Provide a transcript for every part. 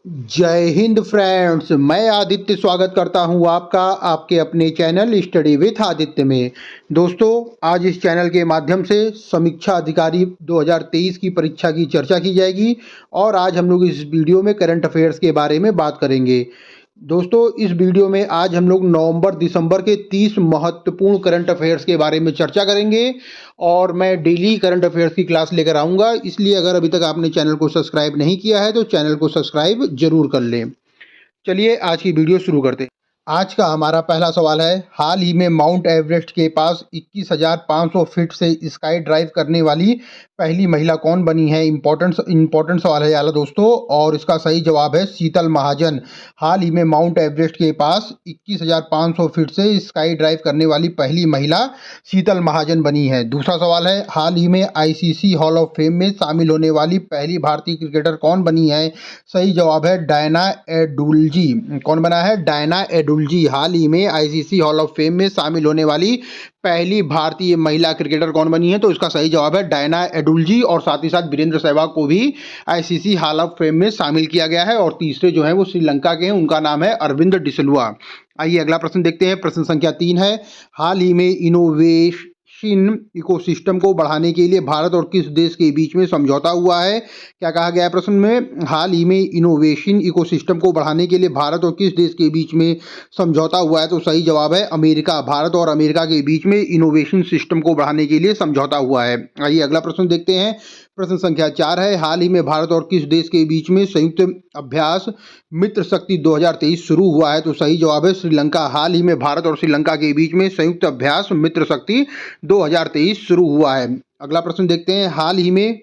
जय हिंद फ्रेंड्स। मैं आदित्य स्वागत करता हूं आपका आपके अपने चैनल स्टडी विथ आदित्य में। दोस्तों, आज इस चैनल के माध्यम से समीक्षा अधिकारी 2023 की परीक्षा की चर्चा की जाएगी और आज हम लोग इस वीडियो में करंट अफेयर्स के बारे में बात करेंगे। दोस्तों, इस वीडियो में आज हम लोग नवंबर दिसंबर के 30 महत्वपूर्ण करंट अफेयर्स के बारे में चर्चा करेंगे और मैं डेली करंट अफेयर्स की क्लास लेकर आऊँगा। इसलिए अगर अभी तक आपने चैनल को सब्सक्राइब नहीं किया है तो चैनल को सब्सक्राइब जरूर कर लें। चलिए आज की वीडियो शुरू करते हैं। आज का हमारा पहला सवाल है, हाल ही में माउंट एवरेस्ट के पास 21,500 फीट से स्काई ड्राइव करने वाली पहली महिला कौन बनी है? इंपॉर्टेंट सवाल है याला दोस्तों, और इसका सही जवाब है शीतल महाजन। हाल ही में माउंट एवरेस्ट के पास 21,500 फीट से स्काई ड्राइव करने वाली पहली महिला शीतल महाजन बनी है। दूसरा सवाल है, हाल ही में आईसीसी हॉल ऑफ फेम में शामिल होने वाली पहली भारतीय क्रिकेटर कौन बनी है? सही जवाब है डायना एडुल्जी। कौन बना है? डायना एडुल्जी। हाल ही में आईसीसी हॉल ऑफ फेम में शामिल होने वाली पहली भारतीय महिला क्रिकेटर कौन बनी है? तो इसका सही जवाब है डायना एडुल्जी। और साथ ही साथ वीरेंद्र सहवाग को भी आईसीसी हॉल ऑफ फेम में शामिल किया गया है। और तीसरे जो हैं वो श्रीलंका के हैं, उनका नाम है अरविंद डिसिल्वा। आइए अगला प्रश्न देखते हैं। प्रश्न संख्या 3 है, हाल ही में इनोवेशन इकोसिस्टम को बढ़ाने के लिए भारत और किस देश के बीच में समझौता हुआ है? क्या कहा गया है प्रश्न में? हाल ही में इनोवेशन इकोसिस्टम को बढ़ाने के लिए भारत और किस देश के बीच में समझौता हुआ है? तो सही जवाब है अमेरिका। भारत और अमेरिका के बीच में इनोवेशन सिस्टम को बढ़ाने के लिए समझौता हुआ है। आइए अगला प्रश्न देखते हैं। प्रश्न संख्या 4 है, हाल ही में भारत और किस देश के बीच में संयुक्त अभ्यास मित्र शक्ति 2023 शुरू हुआ है? तो सही जवाब है श्रीलंका। हाल ही में भारत और श्रीलंका के बीच में संयुक्त अभ्यास मित्र शक्ति 2023 शुरू हुआ है। अगला प्रश्न देखते हैं। हाल ही में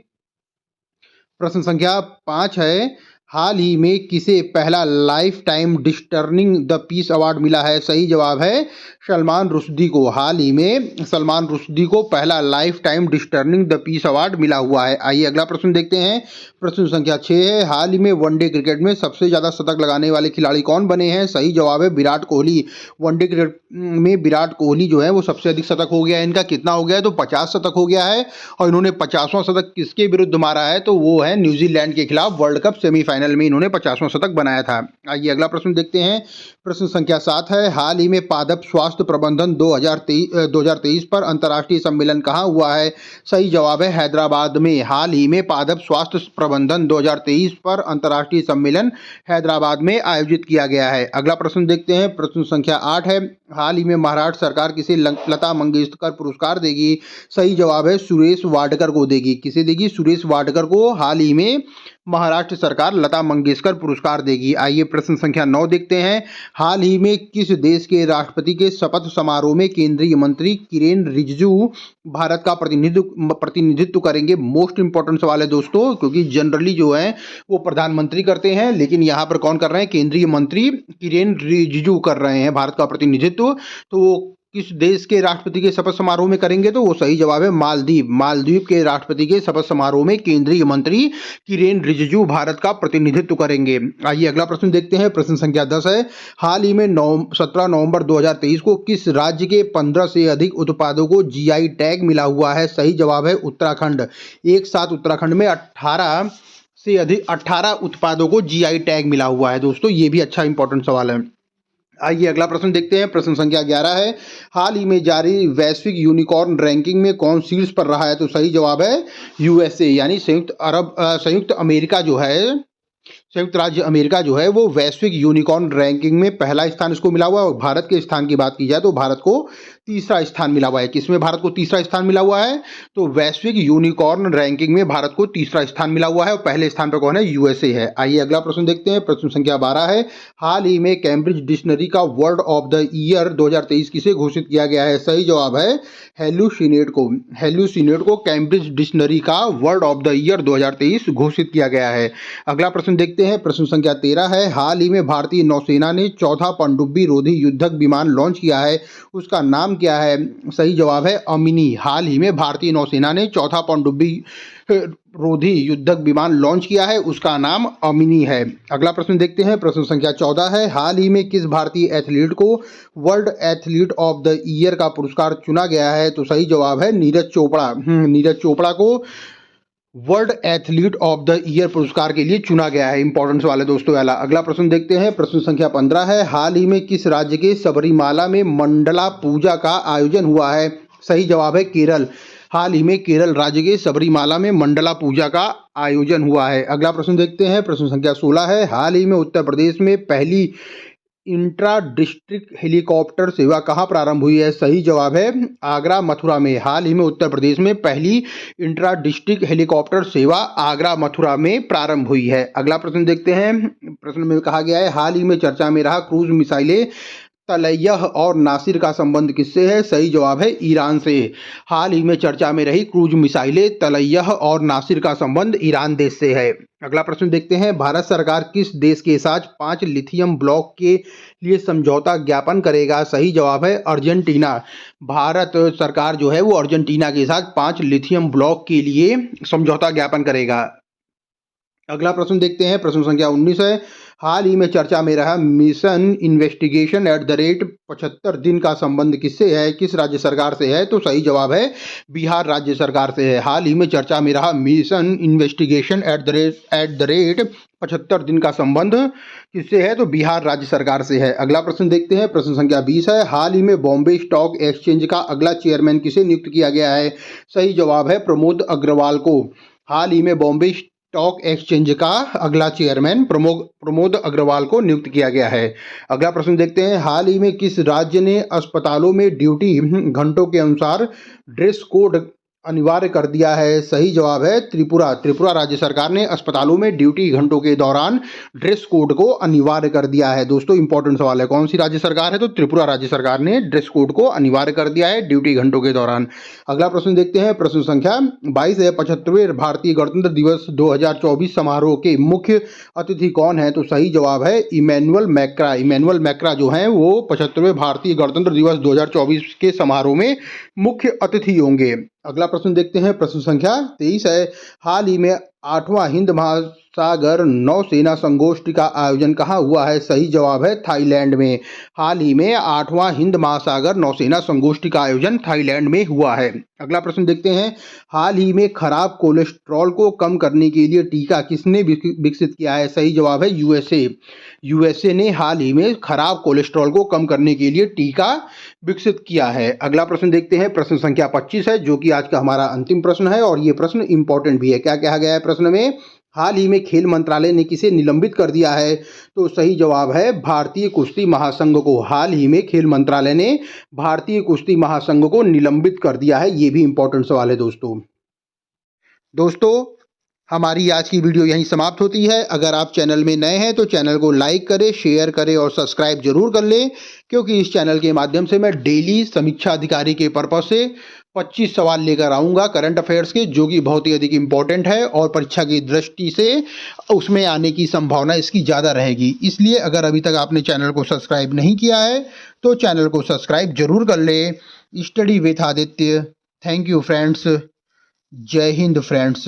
प्रश्न संख्या 5 है, हाल ही में किसे पहला life time disturbing the peace award मिला है? सही जवाब है सलमान रुश्दी को। हाल ही में सलमान रुश्दी को पहला life time disturbing the peace award मिला हुआ है। आइए अगला प्रश्न देखते हैं। प्रश्न संख्या 6 है, हाल ही में वनडे क्रिकेट में सबसे ज़्यादा शतक लगाने वाले खिलाड़ी कौन बने हैं? सही जवाब है विराट कोहली। वनडे क्रिकेट में विराट कोहली जो है वो सबसे अधिक शतक हो गया है। इनका कितना हो गया है? तो 50 शतक हो गया है। और इन्होंने 50वां शतक किसके विरुद्ध मारा है? तो वो है न्यूजीलैंड के खिलाफ वर्ल्ड कप सेमीफाइनल में इन्होंने 50वां शतक बनाया था। आइए अगला प्रश्न देखते हैं। प्रश्न संख्या 7 है, हाल ही में पादप स्वास्थ्य प्रबंधन 2023 पर अंतर्राष्ट्रीय सम्मेलन कहाँ हुआ है? सही जवाब है हैदराबाद में। हाल ही में पादप स्वास्थ्य प्रबंधन 2023 पर अंतर्राष्ट्रीय सम्मेलन हैदराबाद में आयोजित किया गया है। अगला प्रश्न देखते हैं। प्रश्न संख्या 8 है, हाल ही में महाराष्ट्र सरकार किसे लता मंगेशकर पुरस्कार देगी? सही जवाब है सुरेश वाडकर को देगी। किसे देगी? सुरेश वाडकर को हाल ही में महाराष्ट्र सरकार लता मंगेशकर पुरस्कार देगी। आइए प्रश्न संख्या 9 देखते हैं। हाल ही में किस देश के राष्ट्रपति के शपथ समारोह में केंद्रीय मंत्री किरेन रिजिजू भारत का प्रतिनिधित्व करेंगे? मोस्ट इंपॉर्टेंट सवाल है दोस्तों, क्योंकि जनरली जो है वो प्रधानमंत्री करते हैं, लेकिन यहाँ पर कौन कर रहे हैं? केंद्रीय मंत्री किरेन रिजिजू कर रहे हैं भारत का प्रतिनिधित्व। तो वो किस देश के राष्ट्रपति के शपथ समारोह में करेंगे? तो वो सही जवाब है मालदीव। मालदीव के राष्ट्रपति के शपथ समारोह में केंद्रीय मंत्री किरेन रिजिजू भारत का प्रतिनिधित्व करेंगे। आइए अगला प्रश्न देखते हैं। प्रश्न संख्या 10 है, हाल ही में 17 नवंबर 2023 को किस राज्य के 15 से अधिक उत्पादों को जीआई टैग मिला हुआ है? सही जवाब है उत्तराखंड। एक साथ उत्तराखंड में 18 उत्पादों को जीआई टैग मिला हुआ है दोस्तों। ये भी अच्छा इंपॉर्टेंट सवाल है। आइए अगला प्रश्न देखते हैं। प्रश्न संख्या 11 है, हाल ही में जारी वैश्विक यूनिकॉर्न रैंकिंग में कौन शीर्ष पर रहा है? तो सही जवाब है यूएसए, यानी संयुक्त अमेरिका जो है, संयुक्त राज्य अमेरिका जो है वो वैश्विक यूनिकॉर्न रैंकिंग में पहला स्थान इसको मिला हुआ है। और भारत के स्थान की बात की जाए तो भारत को तीसरा स्थान मिला हुआ है। किसमें भारत को तीसरा स्थान मिला हुआ है? तो वैश्विक यूनिकॉर्न रैंकिंग में भारत को तीसरा स्थान मिला हुआ है और पहले स्थान पर कौन है? यूएसए है। आइए अगला प्रश्न देखते हैं। प्रश्न संख्या 12 है, हाल ही में कैम्ब्रिज डिक्शनरी का वर्ड ऑफ द ईयर 2023 किसे घोषित किया गया है? सही जवाब है हेलुसिनेट को। हेलुसिनेट को कैम्ब्रिज डिक्शनरी का वर्ड ऑफ द ईयर 2023 घोषित किया गया है। अगला प्रश्न देखते हैं। प्रश्न संख्या 13 है, हाल ही में भारतीय नौसेना ने चौथा पनडुब्बी रोधी युद्धक विमान लॉन्च किया है, उसका नाम क्या है? सही जवाब है अमिनी। हाल ही में भारतीय नौसेना ने चौथा पनडुब्बी रोधी युद्धक विमान लॉन्च किया है, उसका नाम अमिनी है। अगला प्रश्न देखते हैं। प्रश्न संख्या 14 है, हाल ही में किस भारतीय एथलीट को world athlete of the year का पुरस्कार चुना गया है? तो सही जवाब है नीरज चोपड़ा। नीरज चोपड़ा को world athlete of the year पुरस्कार के लिए चुना गया है। इंपॉर्टेंस वाले दोस्तों वाला अगला प्रश्न देखते हैं। प्रश्न संख्या 15 है, हाल ही में किस राज्य के सबरीमाला में मंडला पूजा का आयोजन हुआ है? सही जवाब है केरल। हाल ही में केरल राज्य के सबरीमाला में मंडला पूजा का आयोजन हुआ है। अगला प्रश्न देखते हैं। प्रश्न संख्या 16 है, हाल ही में उत्तर प्रदेश में पहली इंट्रा डिस्ट्रिक्ट हेलीकॉप्टर सेवा कहाँ प्रारंभ हुई है? सही जवाब है आगरा मथुरा में। हाल ही में उत्तर प्रदेश में पहली इंट्रा डिस्ट्रिक्ट हेलीकॉप्टर सेवा आगरा मथुरा में प्रारंभ हुई है। अगला प्रश्न देखते हैं। प्रश्न में कहा गया है, हाल ही में चर्चा में रहा क्रूज मिसाइलें तलैयह और नासिर का संबंध किससे है? सही जवाब है ईरान से। हाल ही में चर्चा में रही क्रूज मिसाइलें तलैयह और नासिर का संबंध ईरान देश से है। अगला प्रश्न देखते हैं। भारत सरकार किस देश के साथ 5 लिथियम ब्लॉक के लिए समझौता ज्ञापन करेगा? सही जवाब है अर्जेंटीना। भारत सरकार जो है वो अर्जेंटीना के साथ 5 लिथियम ब्लॉक के लिए समझौता ज्ञापन करेगा। अगला प्रश्न देखते हैं। प्रश्न संख्या 19 है, हाल ही में चर्चा में रहा मिशन इन्वेस्टिगेशन @ 75 दिन का संबंध किससे है? किस राज्य सरकार से है? तो सही जवाब है बिहार राज्य सरकार से है। हाल ही में चर्चा में रहा मिशन इन्वेस्टिगेशन @ 75 दिन का संबंध किससे है? तो बिहार राज्य सरकार से है। अगला प्रश्न देखते हैं। प्रश्न संख्या 20 है, हाल ही में बॉम्बे स्टॉक एक्सचेंज का अगला चेयरमैन किसे नियुक्त किया गया है? सही जवाब है प्रमोद अग्रवाल को। हाल ही में बॉम्बे स्टॉक एक्सचेंज का अगला चेयरमैन प्रमोद अग्रवाल को नियुक्त किया गया है। अगला प्रश्न देखते हैं। हाल ही में किस राज्य ने अस्पतालों में ड्यूटी घंटों के अनुसार ड्रेस कोड अनिवार्य कर दिया है? सही जवाब है त्रिपुरा। त्रिपुरा राज्य सरकार ने अस्पतालों में ड्यूटी घंटों के दौरान ड्रेस कोड को अनिवार्य कर दिया है। दोस्तों इंपॉर्टेंट सवाल है, कौन सी राज्य सरकार है? तो त्रिपुरा राज्य सरकार ने ड्रेस कोड को अनिवार्य कर दिया है ड्यूटी घंटों के दौरान। अगला प्रश्न देखते हैं। प्रश्न संख्या 22 है, 75वें भारतीय गणतंत्र दिवस 2024 समारोह के मुख्य अतिथि कौन है? तो सही जवाब है इमैनुअल मैक्रा। इमैनुअल मैक्रा जो है वो 75वें भारतीय गणतंत्र दिवस 2024 के समारोह में मुख्य अतिथि होंगे। अगला प्रश्न देखते हैं। प्रश्न संख्या 23 है, हाल ही में 8वां हिंद महासागर नौसेना संगोष्ठी का आयोजन कहाँ हुआ है? सही जवाब है थाईलैंड में। हाल ही में 8वां हिंद महासागर नौसेना संगोष्ठी का आयोजन थाईलैंड में हुआ है। अगला प्रश्न देखते हैं। हाल ही में खराब कोलेस्ट्रॉल को कम करने के लिए टीका किसने विकसित किया है? सही जवाब है यूएसए। यूएसए ने हाल ही में खराब कोलेस्ट्रॉल को कम करने के लिए टीका विकसित किया है। अगला प्रश्न देखते हैं। प्रश्न संख्या 25 है, जो कि आज का हमारा अंतिम प्रश्न है और ये प्रश्न इंपॉर्टेंट भी है। क्या कहा गया है प्रश्न में? हाल ही में खेल मंत्रालय ने किसे निलंबित कर दिया है? तो सही जवाब है भारतीय कुश्ती महासंघ को। हाल ही में खेल मंत्रालय ने भारतीय कुश्ती महासंघ को निलंबित कर दिया है। ये भी इंपॉर्टेंट सवाल है दोस्तों हमारी आज की वीडियो यहीं समाप्त होती है। अगर आप चैनल में नए हैं तो चैनल को लाइक करें, शेयर करें और सब्सक्राइब जरूर कर लें, क्योंकि इस चैनल के माध्यम से मैं डेली समीक्षा अधिकारी के पर्पज से 25 सवाल लेकर आऊँगा करंट अफेयर्स के, जो कि बहुत ही अधिक इम्पोर्टेंट है और परीक्षा की दृष्टि से उसमें आने की संभावना इसकी ज़्यादा रहेगी। इसलिए अगर अभी तक आपने चैनल को सब्सक्राइब नहीं किया है तो चैनल को सब्सक्राइब जरूर कर लें। Study with Aditya. Thank you friends. जय हिंद फ्रेंड्स।